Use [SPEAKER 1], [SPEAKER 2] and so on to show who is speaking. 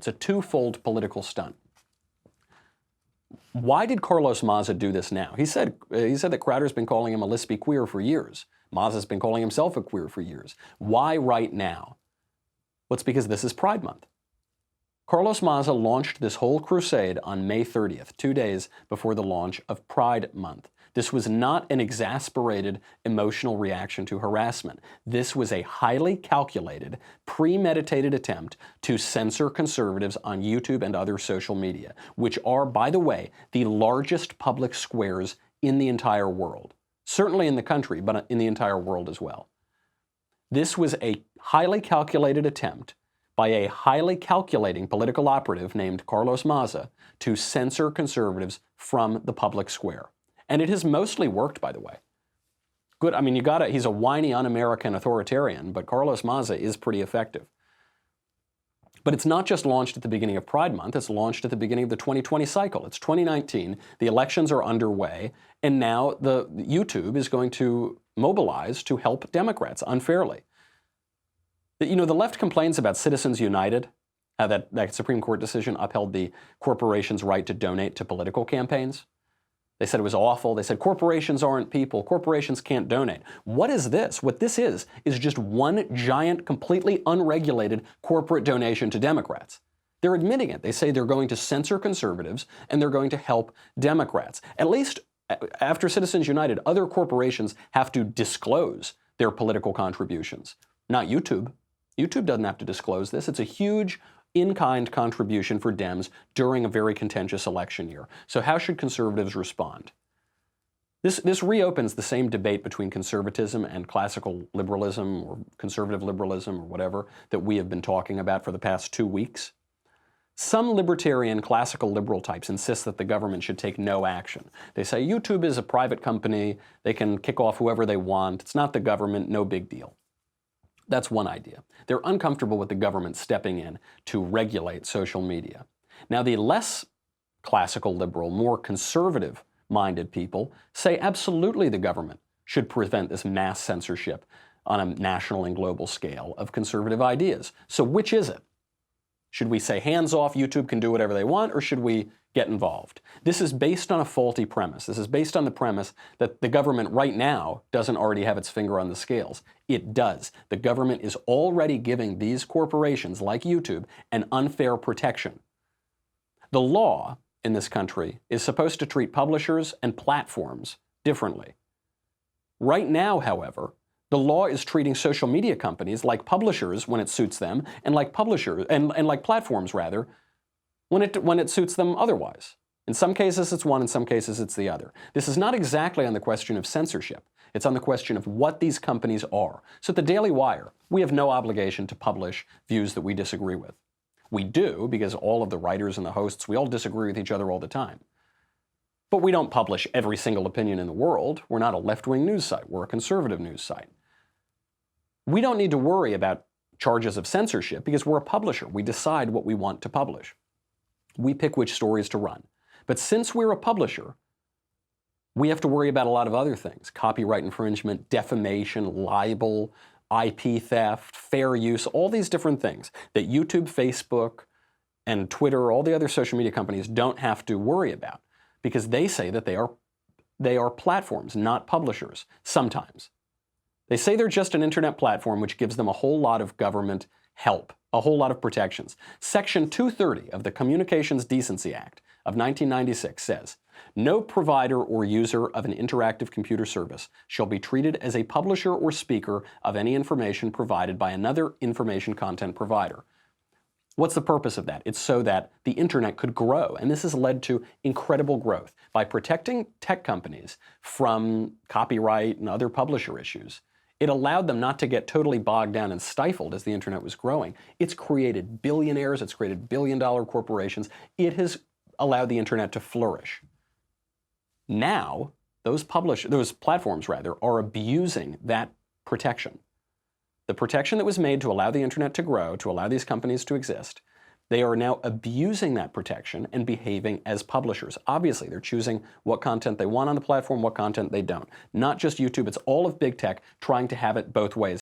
[SPEAKER 1] It's a twofold political stunt. Why did Carlos Maza do this now? He said that Crowder's been calling him a lispy queer for years. Maza's been calling himself a queer for years. Why right now? Well, it's because this is Pride Month. Carlos Maza launched this whole crusade on May 30th, 2 days before the launch of Pride Month. This was not an exasperated, emotional reaction to harassment. This was a highly calculated, premeditated attempt to censor conservatives on YouTube and other social media, which are, by the way, the largest public squares in the entire world. Certainly in the country, but in the entire world as well. This was a highly calculated attempt by a highly calculating political operative named Carlos Maza to censor conservatives from the public square. And it has mostly worked, by the way. Good, I mean, he's a whiny, un-American authoritarian, but Carlos Maza is pretty effective. But it's not just launched at the beginning of Pride Month, it's launched at the beginning of the 2020 cycle. It's 2019, the elections are underway, and now the YouTube is going to mobilize to help Democrats unfairly. You know, the left complains about Citizens United, how that Supreme Court decision upheld the corporation's right to donate to political campaigns. They said it was awful. They said corporations aren't people. Corporations can't donate. What is this? What this is just one giant, completely unregulated corporate donation to Democrats. They're admitting it. They say they're going to censor conservatives and they're going to help Democrats. At least after Citizens United, other corporations have to disclose their political contributions. Not YouTube. YouTube doesn't have to disclose this. It's a huge in-kind contribution for Dems during a very contentious election year. So how should conservatives respond? This reopens the same debate between conservatism and classical liberalism or conservative liberalism or whatever that we have been talking about for the past 2 weeks. Some libertarian classical liberal types insist that the government should take no action. They say YouTube is a private company, they can kick off whoever they want, it's not the government, no big deal. That's one idea. They're uncomfortable with the government stepping in to regulate social media. Now, the less classical liberal, more conservative-minded people say absolutely the government should prevent this mass censorship on a national and global scale of conservative ideas. So which is it? Should we say hands off, YouTube can do whatever they want, or should we get involved? This is based on a faulty premise. This is based on the premise that the government right now doesn't already have its finger on the scales. It does. The government is already giving these corporations, like YouTube, an unfair protection. The law in this country is supposed to treat publishers and platforms differently. Right now, however, the law is treating social media companies like publishers when it suits them, and like publishers and like platforms rather, when it suits them otherwise. In some cases it's one, in some cases it's the other. This is not exactly on the question of censorship. It's on the question of what these companies are. So at the Daily Wire, we have no obligation to publish views that we disagree with. We do, because all of the writers and the hosts, we all disagree with each other all the time. But we don't publish every single opinion in the world. We're not a left-wing news site. We're a conservative news site. We don't need to worry about charges of censorship because we're a publisher. We decide what we want to publish. We pick which stories to run. But since we're a publisher, we have to worry about a lot of other things: copyright infringement, defamation, libel, IP theft, fair use, all these different things that YouTube, Facebook, and Twitter, all the other social media companies don't have to worry about because they say that they are platforms, not publishers, sometimes. They say they're just an internet platform which gives them a whole lot of government help, a whole lot of protections. Section 230 of the Communications Decency Act of 1996 says, "No provider or user of an interactive computer service shall be treated as a publisher or speaker of any information provided by another information content provider." What's the purpose of that? It's so that the internet could grow, and this has led to incredible growth. By protecting tech companies from copyright and other publisher issues, it allowed them not to get totally bogged down and stifled as the internet was growing. It's created billionaires, it's created billion-dollar corporations. It has allowed the internet to flourish. Now, those platforms are abusing that protection. The protection that was made to allow the internet to grow, to allow these companies to exist, they are now abusing that protection and behaving as publishers. Obviously, they're choosing what content they want on the platform, what content they don't. Not just YouTube, it's all of big tech trying to have it both ways.